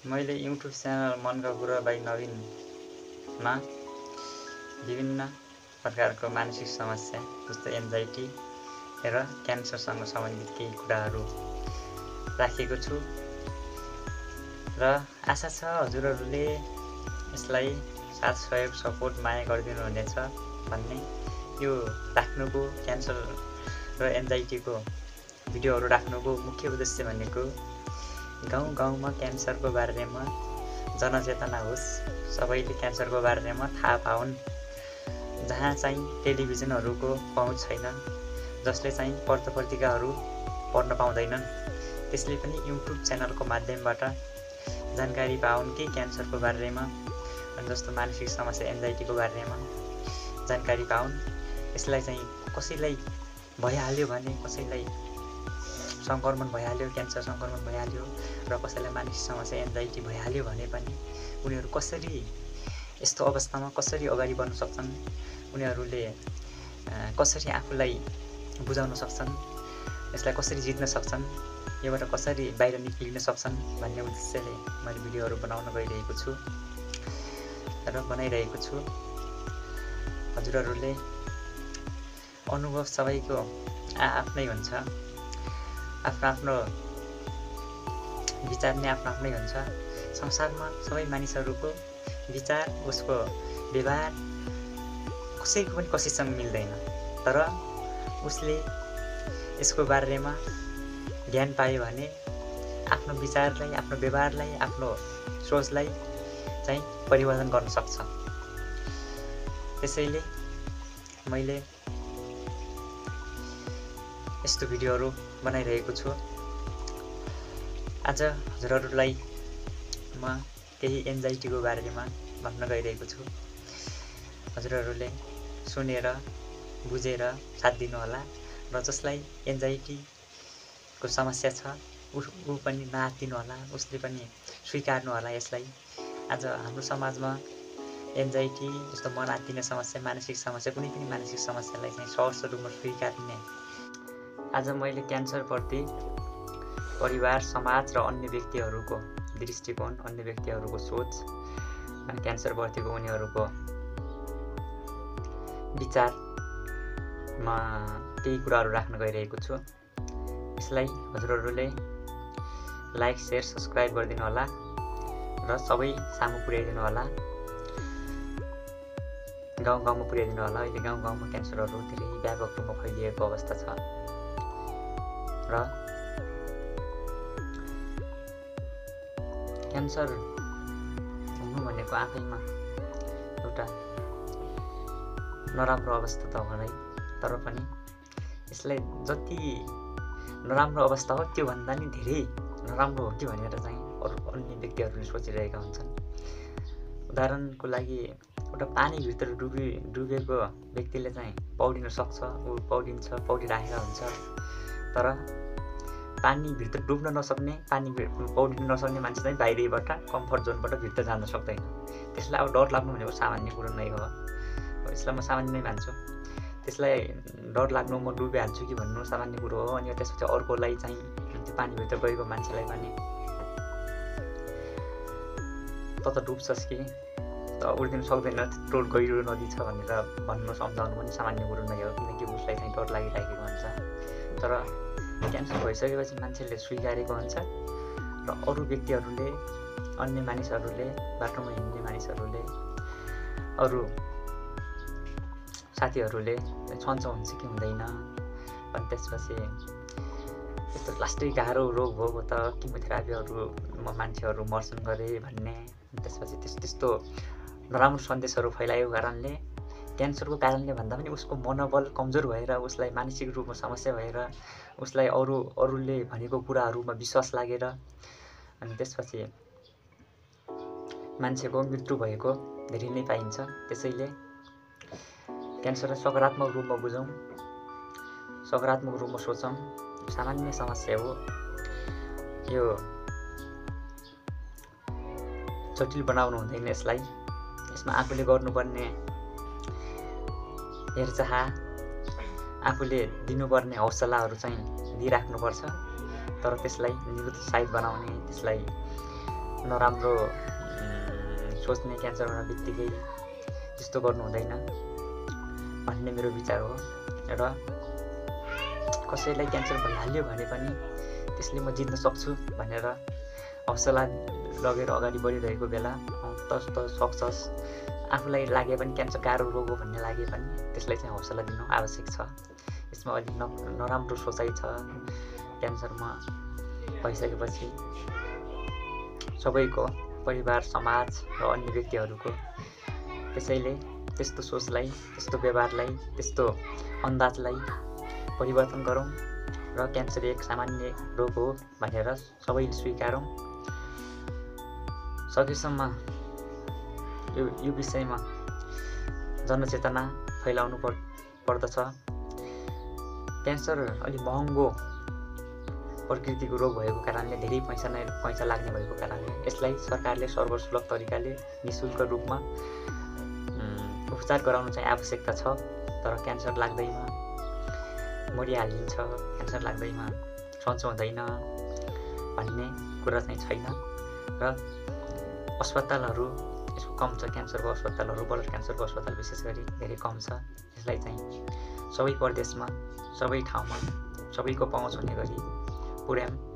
मैले YouTube channel मनका कुरा बाई नवीनमा विभिन्न प्रकारको मानसिक समस्या जस्तै एन्जाइटी र क्यान्सरसँग सम्बन्धित केही कुराहरू राखेको छु र आशा छ हजुरहरूले यसलाई साथ सहयोग सपोर्ट माया गरिदिनुहुनेछ भन्ने यो राख्नुको क्यान्सर र एन्जाइटीको भिडियोहरू राख्नुको मुख्य उद्देश्य भनेको गाउँ गाउँमा क्यान्सरको बारेमा जनचेतना होस्, सबैले क्यान्सरको बारेमा थाहा पाउन्। जहाँ चाहिँ टेलिभिजनहरूको पहुँच छैन, जसले चाहिँ पत्रपत्रिकाहरू पढ्न पाउँदैनन्, त्यसले पनि युट्युब च्यानलको माध्यमबाट जानकारी पाउन् कि क्यान्सरको बारेमा, जस्तो मानसिक समस्या एन्जाइटीको बारेमा जानकारी पाउन्। यसलाई चाहिँ कसैलाई भइहाल्यो भने, कसैलाई सङ्क्रमण भइहाल्यो, क्यान्सर सङ्क्रमण भइहाल्यो र कसैलाई मानसिक समस्या एन्जाइटी भइहाल्यो भने पनि उनीहरू कसरी यस्तो अवस्थामा कसरी अगाडि बढ्न सक्छन्, उनीहरूले कसरी आफूलाई बुझाउन सक्छन्, यसलाई कसरी जित्न सक्छन्, योबाट कसरी बाहिर निक्लिन सक्छन् भन्ने उद्देश्यले मैले भिडियोहरू बनाउन गइरहेको छु र बनाइरहेको छु। हजुरहरूले अनुभव सबैको आफ्नै हुन्छ, आफ्नो विचार नै आफ्नै हुन्छ। संसारमा सबै मानिसहरूको विचार, उसको व्यवहार कसैको पनि कसैसँग मिल्दैन, तर उसले यसको बारेमा ज्ञान पायो भने आफ्नो विचारलाई, आफ्नो व्यवहारलाई, आफ्नो सोचलाई चाहिँ परिवर्तन गर्न सक्छ। त्यसैले मैले यस्तो भिडियोहरू बनाइरहेको छु। आज हजुरहरूलाई म केही एन्जाइटीको बारेमा भन्न गइरहेको छु। हजुरहरूले सुनेर बुझेर साथ दिनुहोला र जसलाई एन्जाइटीको समस्या छ ऊ पनि नआत्तिनु होला, उसले पनि स्वीकार्नु होला यसलाई। आज हाम्रो समाजमा एन्जाइटी जस्तो मन आत्तिने समस्या, मानसिक समस्या, कुनै पनि मानसिक समस्यालाई चाहिँ सहज रूपमा स्वीकार्ने आज मैले क्यान्सरप्रति परिवार, समाज र अन्य व्यक्तिहरूको दृष्टिकोण, अन्य व्यक्तिहरूको सोच, अनि क्यान्सरप्रतिको उनीहरूको विचारमा केही कुराहरू राख्न गइरहेको छु। यसलाई हजुरहरूले लाइक, सेयर, सब्सक्राइब गरिदिनु होला र सबै सामु पुर्याइदिनु होला, गाउँ गाउँमा पुर्याइदिनु होला। अहिले गाउँ गाउँमा क्यान्सरहरू धेरै व्यापक रूपमा फैलिएको अवस्था छ र क्यान्सर हुनु भनेको आफैमा एउटा नराम्रो अवस्था त हो नै, तर पनि यसलाई जति नराम्रो अवस्था हो त्योभन्दा नि धेरै नराम्रो हो कि भनेर चाहिँ अरू अन्य व्यक्तिहरूले सोचिरहेका हुन्छन्। उदाहरणको लागि एउटा पानीभित्र डुबेको व्यक्तिले चाहिँ पौडिन सक्छ, ऊ पौडिन्छ, पौडिराखेका हुन्छ, तर पानीभित्र डुब्न नसक्ने, पौडिन नसक्ने मान्छे चाहिँ बाहिरबाट कम्फर्ट जोनबाट भित्र जान सक्दैन। त्यसलाई अब डर लाग्नु भनेको सामान्य कुरो नै हो, यसलाई म सामान्य नै मान्छु। त्यसलाई डर लाग्नु, म डुबिहाल्छु कि भन्नु सामान्य कुरो हो। अनि त्यसपछि अर्कोलाई चाहिँ त्यो पानीभित्र गएको मान्छेलाई पनि त डुब्छस् कि त उड्दिन सक्दैन, त्यत्रो गहिरो नदी छ भनेर भन्नु, सम्झाउनु पनि सामान्य कुरो नै हो, किनकि उसलाई चाहिँ डर लागिरहेको हुन्छ। तर क्यान्सर भइसकेपछि मान्छेले स्वीकारेको हुन्छ र अरू व्यक्तिहरूले, अन्य मानिसहरूले, बाटोमा हिँड्ने मानिसहरूले, अरू साथीहरूले छन्छ हुन्छ कि हुँदैन, अनि त्यसपछि यस्तो लास्टै गाह्रो रोग हो त किमोथेरापीहरूमा मान्छेहरू मर्छन् गरे भन्ने, त्यसपछि त्यस्तो नराम्रो सन्देशहरू फैलाएको कारणले, क्यान्सरको कारणले भन्दा पनि उसको मनोबल कमजोर भएर, उसलाई मानसिक रूपमा समस्या भएर, उसलाई अरूले भनेको कुराहरूमा विश्वास लागेर, अनि त्यसपछि मान्छेको मृत्यु भएको धेरै नै पाइन्छ। त्यसैले क्यान्सरलाई सकारात्मक रूपमा बुझौँ, सकारात्मक रूपमा सोचौँ। सामान्य समस्या हो, यो जटिल बनाउनु हुँदैन यसलाई। यसमा आफूले गर्नुपर्ने हेरचाह, आफूले दिनुपर्ने हौसलाहरू चाहिँ दिइराख्नुपर्छ, तर त्यसलाई निरुत्साहित बनाउने, त्यसलाई नराम्रो सोच्ने, क्यान्सर हुन बित्तिकै त्यस्तो गर्नु हुँदैन भन्ने मेरो विचार हो। र कसैलाई क्यान्सर भइहाल्यो भने पनि त्यसले म जित्न सक्छु भनेर हौसला लगेर अगाडि बढिरहेको बेला त सक्छस्। आफूलाई लागे पनि क्यान्सर गाह्रो रोग हो भन्ने लागे पनि त्यसलाई चाहिँ हौसला दिनु आवश्यक छ। यसमा अलिक नराम्रो सोचाइ छ। क्यान्सरमा भइसकेपछि सबैको, परिवार, समाज र अन्य व्यक्तिहरूको। त्यसैले त्यस्तो सोचलाई, त्यस्तो व्यवहारलाई, त्यस्तो अन्दाजलाई परिवर्तन गरौँ र क्यान्सर एक सामान्य रोग हो भनेर सबैले स्वीकारौँ। सकेसम्म यो विषयमा जनचेतना फैलाउनु पर्दछ। क्यान्सर अलि महँगो प्रकृतिको रोग भएको कारणले, धेरै पैसा लाग्ने भएको कारणले यसलाई सरकारले सर्वसुलभ तरिकाले निःशुल्क रूपमा उपचार गराउनु चाहिँ आवश्यकता छ। तर क्यान्सर लाग्दैमा मरिहालिन्छ, क्यान्सर लाग्दैमा सन्चो हुँदैन भन्ने कुरा चाहिँ छैन। र अस्पतालहरू यसको कम छ। क्यान्सरको अस्पतालहरू, ब्लड क्यान्सरको अस्पताल विशेष गरी धेरै कम छ। यसलाई चाहिँ सबै प्रदेशमा, सबै ठाउँमा सबैको पहुँच हुने गरी पुर्याउँ।